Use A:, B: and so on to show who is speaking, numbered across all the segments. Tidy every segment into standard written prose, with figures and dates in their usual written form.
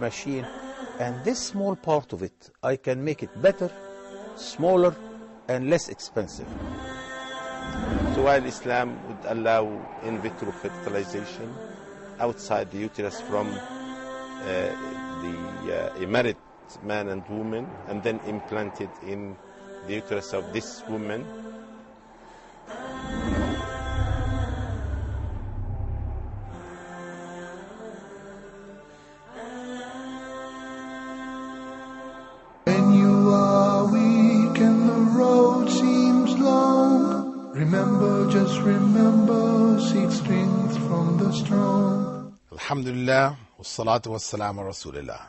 A: machine, and this small part of it, I can make it better, smaller, and less expensive.
B: So while Islam would allow in vitro fertilization outside the uterus from a married man and woman, and then implanted in the uterus of this woman,
C: when you are weak and the road seems long, remember, just remember, seek strength from the strong.
D: Alhamdulillah, wassalatu wassalamu ala Rasulillah.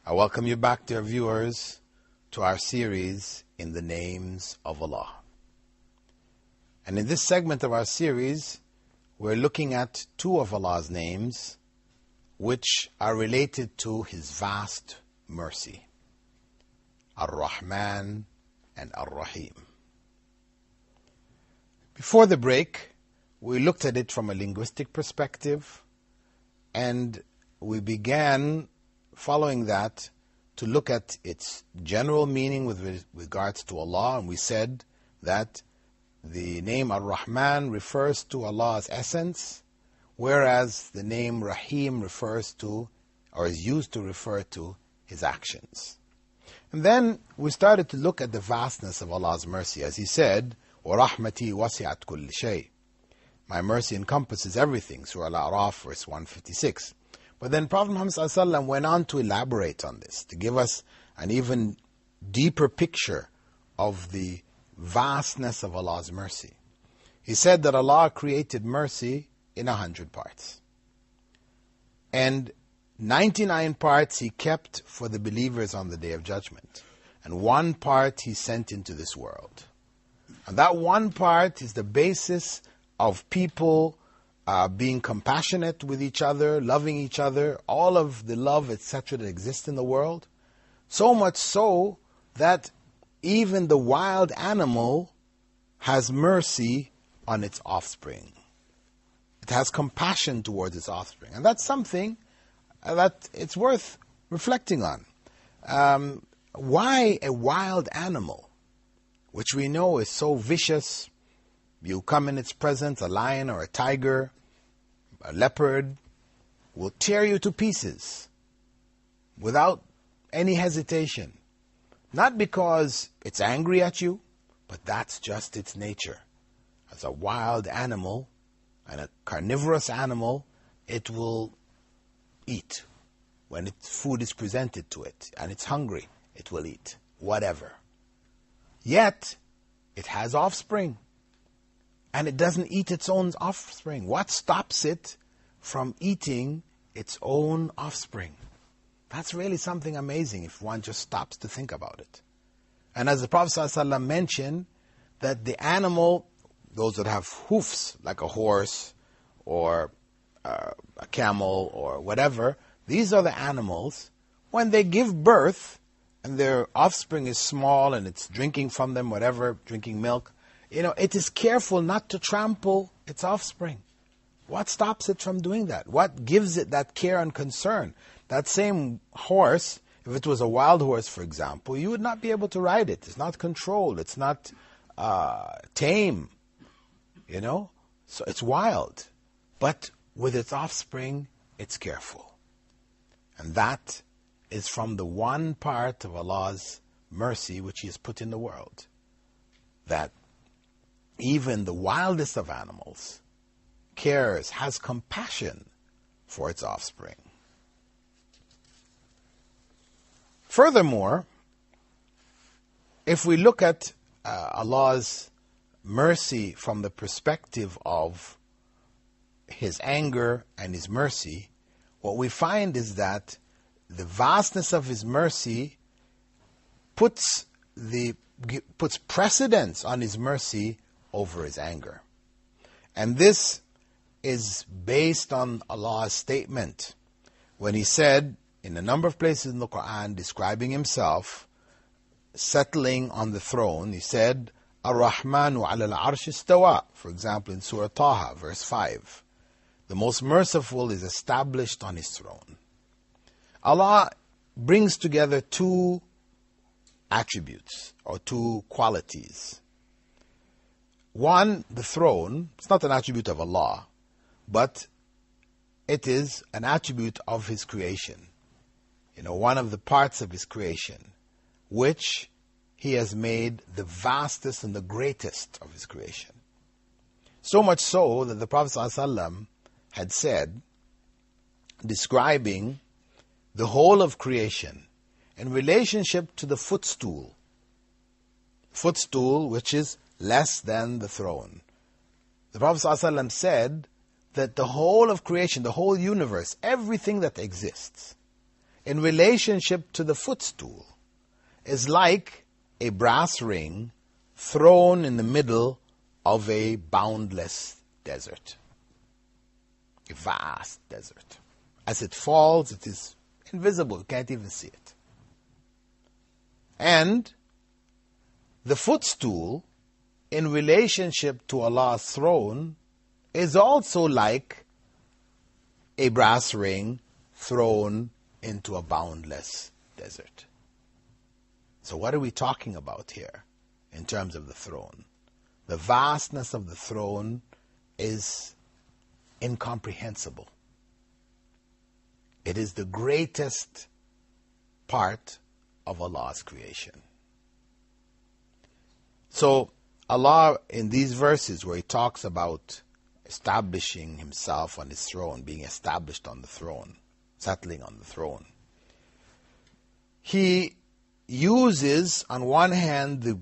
D: I welcome you back, dear viewers, to our series in the names of Allah. And in this segment of our series, we're looking at two of Allah's names which are related to His vast mercy. Ar-Rahman and Ar-Raheem. Before the break, we looked at it from a linguistic perspective, and we began, following that, to look at its general meaning with regards to Allah, and we said that the name Ar-Rahman refers to Allah's essence, whereas the name Rahim refers to, or is used to refer to, His actions. And then we started to look at the vastness of Allah's mercy. As He said, وَرَحْمَتِي وَسِعَتْ كُلِّ شَيْءٍ. My mercy encompasses everything, Surah Al-A'raf, verse 156. But then Prophet Muhammad ﷺ went on to elaborate on this, to give us an even deeper picture of the vastness of Allah's mercy. He said that Allah created mercy in 100 parts. And 99 parts He kept for the believers on the Day of Judgment. And 1 part He sent into this world. And that 1 part is the basis of people being compassionate with each other, loving each other, all of the love, etc. that exists in the world. So much so that even the wild animal has mercy on its offspring. It has compassion towards its offspring. And that's something that it's worth reflecting on. Why a wild animal, which we know is so vicious? You come in its presence, a lion or a tiger, a leopard, will tear you to pieces without any hesitation. Not because it's angry at you, but that's just its nature. As a wild animal and a carnivorous animal, it will eat. When its food is presented to it and it's hungry, it will eat whatever. Yet, it has offspring. And it doesn't eat its own offspring. What stops it from eating its own offspring? That's really something amazing if one just stops to think about it. And as the Prophet ﷺ mentioned, that the animal, those that have hoofs, like a horse or a camel or whatever, these are the animals, when they give birth and their offspring is small and it's drinking from them, whatever, drinking milk, it is careful not to trample its offspring. What stops it from doing that? What gives it that care and concern? That same horse, if it was a wild horse, for example, you would not be able to ride it. It's not controlled. It's not tame. So it's wild. But with its offspring, it's careful. And that is from the 1 part of Allah's mercy which He has put in the world. That even the wildest of animals cares, has compassion for its offspring. Furthermore, if we look at Allah's mercy from the perspective of His anger and His mercy, what we find is that the vastness of His mercy puts precedence on His mercy over His anger. And this is based on Allah's statement when He said in a number of places in the Quran describing Himself settling on the throne, He said, Ar-Rahman Ar-Raheem istawa, for example in Surah Taha, verse 5. The Most Merciful is established on His throne. Allah brings together two attributes or two qualities. One, the throne, it's not an attribute of Allah, but it is an attribute of His creation. One of the parts of His creation, which He has made the vastest and the greatest of His creation. So much so that the Prophet ﷺ had said, describing the whole of creation in relationship to the footstool which is less than the throne. The Prophet ﷺ said that the whole of creation, the whole universe, everything that exists, in relationship to the footstool, is like a brass ring thrown in the middle of a boundless desert. A vast desert. As it falls, it is invisible. You can't even see it. And the footstool, in relationship to Allah's throne, is also like a brass ring thrown into a boundless desert. So what are we talking about here in terms of the throne? The vastness of the throne is incomprehensible. It is the greatest part of Allah's creation. So Allah, in these verses where He talks about establishing Himself on His throne, being established on the throne, settling on the throne, He uses, on one hand, the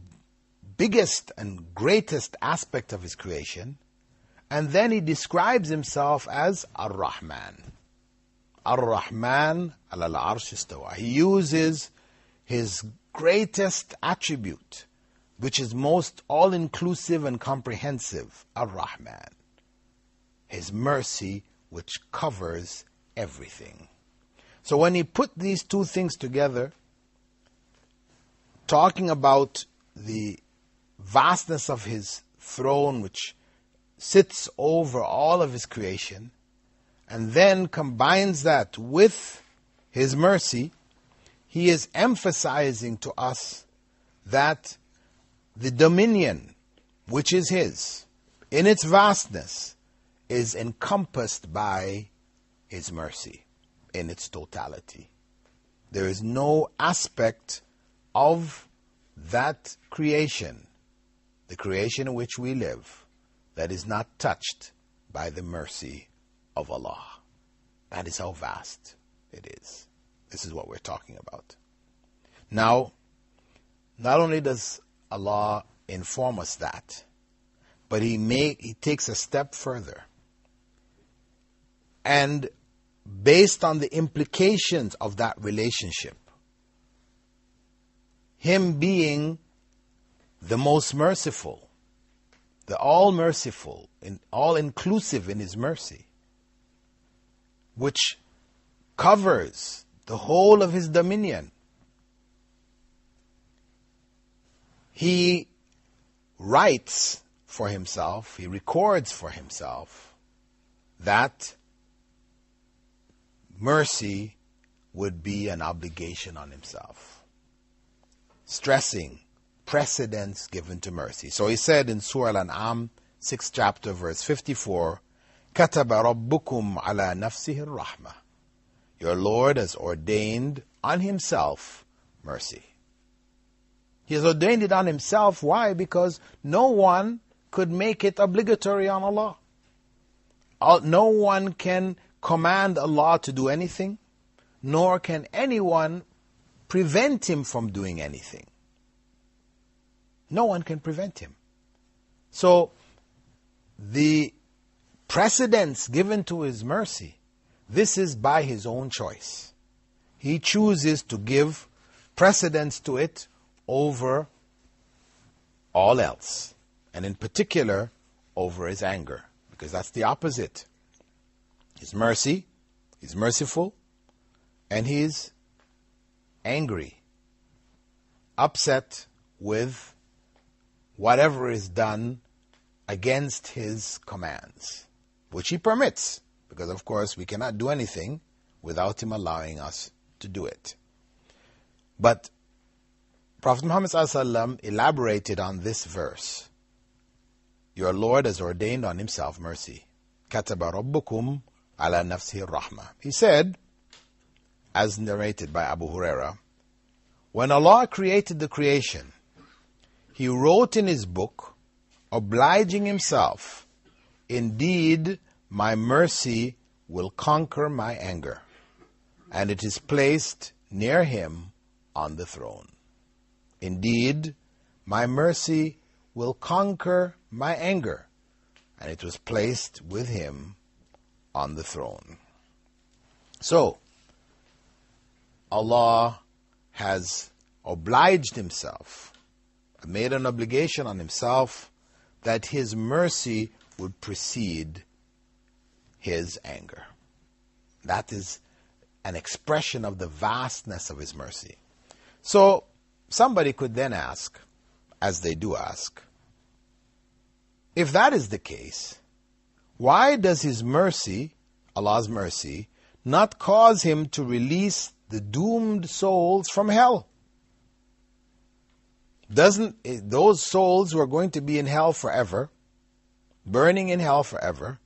D: biggest and greatest aspect of His creation, and then He describes Himself as Ar-Rahman. Ar-Rahman al-Arsh istawa. He uses His greatest attribute, which is most all-inclusive and comprehensive, Ar-Rahman. His mercy, which covers everything. So when He put these two things together, talking about the vastness of His throne, which sits over all of His creation, and then combines that with His mercy, He is emphasizing to us that the dominion which is His, in its vastness, is encompassed by His mercy in its totality. There is no aspect of that creation, the creation in which we live, that is not touched by the mercy of Allah. That is how vast it is. This is what we're talking about. Now, not only does Allah inform us that, but He takes a step further. And based on the implications of that relationship, Him being the most merciful, the all-merciful, all-inclusive in His mercy, which covers the whole of His dominion, He writes for Himself, He records for Himself that mercy would be an obligation on Himself, stressing precedence given to mercy. So He said in Surah Al-An'am, 6th chapter, verse 54, كَتَبَ رَبُّكُمْ عَلَى نَفْسِهِ الرَّحْمَةِ. Your Lord has ordained on Himself mercy. He has ordained it on Himself. Why? Because no one could make it obligatory on Allah. No one can command Allah to do anything, nor can anyone prevent Him from doing anything. No one can prevent Him. So, the precedence given to His mercy, this is by His own choice. He chooses to give precedence to it over all else, and in particular over His anger, because that's the opposite. His mercy, He's merciful, and He's angry, upset with whatever is done against His commands, which He permits, because of course we cannot do anything without Him allowing us to do it. But Prophet Muhammad ﷺ elaborated on this verse. Your Lord has ordained on himself mercy. Kataba rabbukum ala nafsihi rahmah. He said, as narrated by Abu Huraira, when Allah created the creation, He wrote in His book, obliging Himself, indeed, my mercy will conquer my anger, and it is placed near Him on the throne. Indeed, my mercy will conquer my anger, and it was placed with Him on the throne. So, Allah has obliged Himself, made an obligation on Himself that His mercy would precede His anger. That is an expression of the vastness of His mercy. So, somebody could then ask, as they do ask, if that is the case, why does His mercy, Allah's mercy, not cause Him to release the doomed souls from hell? Doesn't those souls who are going to be in hell forever, burning in hell forever,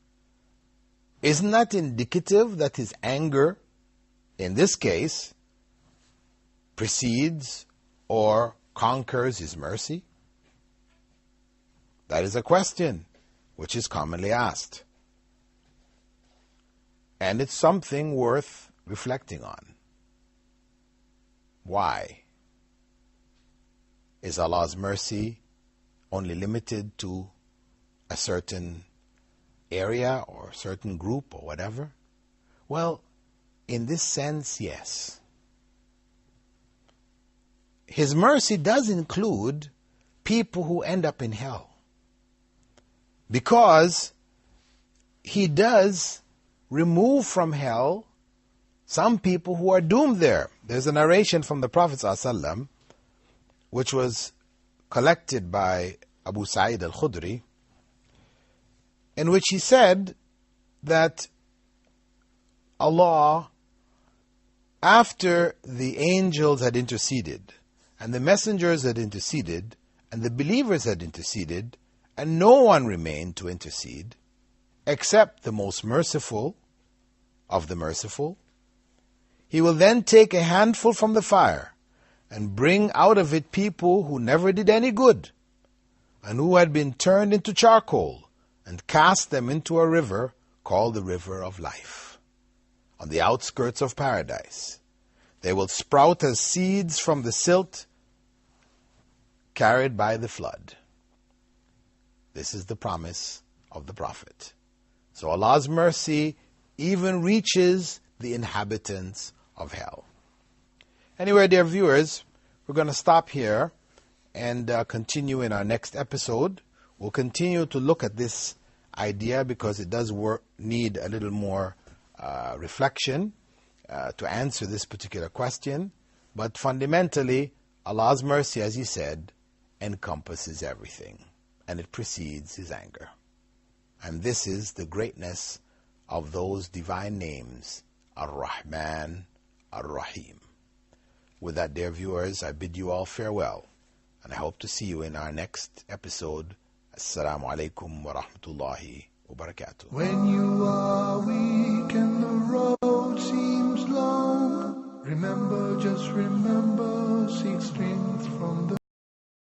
D: isn't that indicative that His anger, in this case, precedes or conquers His mercy? That is a question which is commonly asked. And it's something worth reflecting on. Why? Is Allah's mercy only limited to a certain area or a certain group or whatever? Well, in this sense, yes. His mercy does include people who end up in hell, because He does remove from hell some people who are doomed there. There's a narration from the Prophet ﷺ, which was collected by Abu Sa'id al-Khudri, in which he said that Allah, after the angels had interceded, and the messengers had interceded, and the believers had interceded, and no one remained to intercede, except the most merciful of the merciful, He will then take a handful from the fire and bring out of it people who never did any good, and who had been turned into charcoal, and cast them into a river called the River of Life, on the outskirts of paradise. They will sprout as seeds from the silt carried by the flood. This is the promise of the Prophet. So Allah's mercy even reaches the inhabitants of hell. Anyway, dear viewers, we're going to stop here and continue in our next episode. We'll continue to look at this idea because it does need a little more reflection to answer this particular question. But fundamentally, Allah's mercy, as He said, encompasses everything, and it precedes His anger. And this is the greatness of those divine names, Ar-Rahman Ar-Raheem. With that, dear viewers, I bid you all farewell, and I hope to see you in our next episode. Assalamu alaikum wa rahmatullahi wa barakatuh.
C: When you are weak and the road seems long, remember, just remember,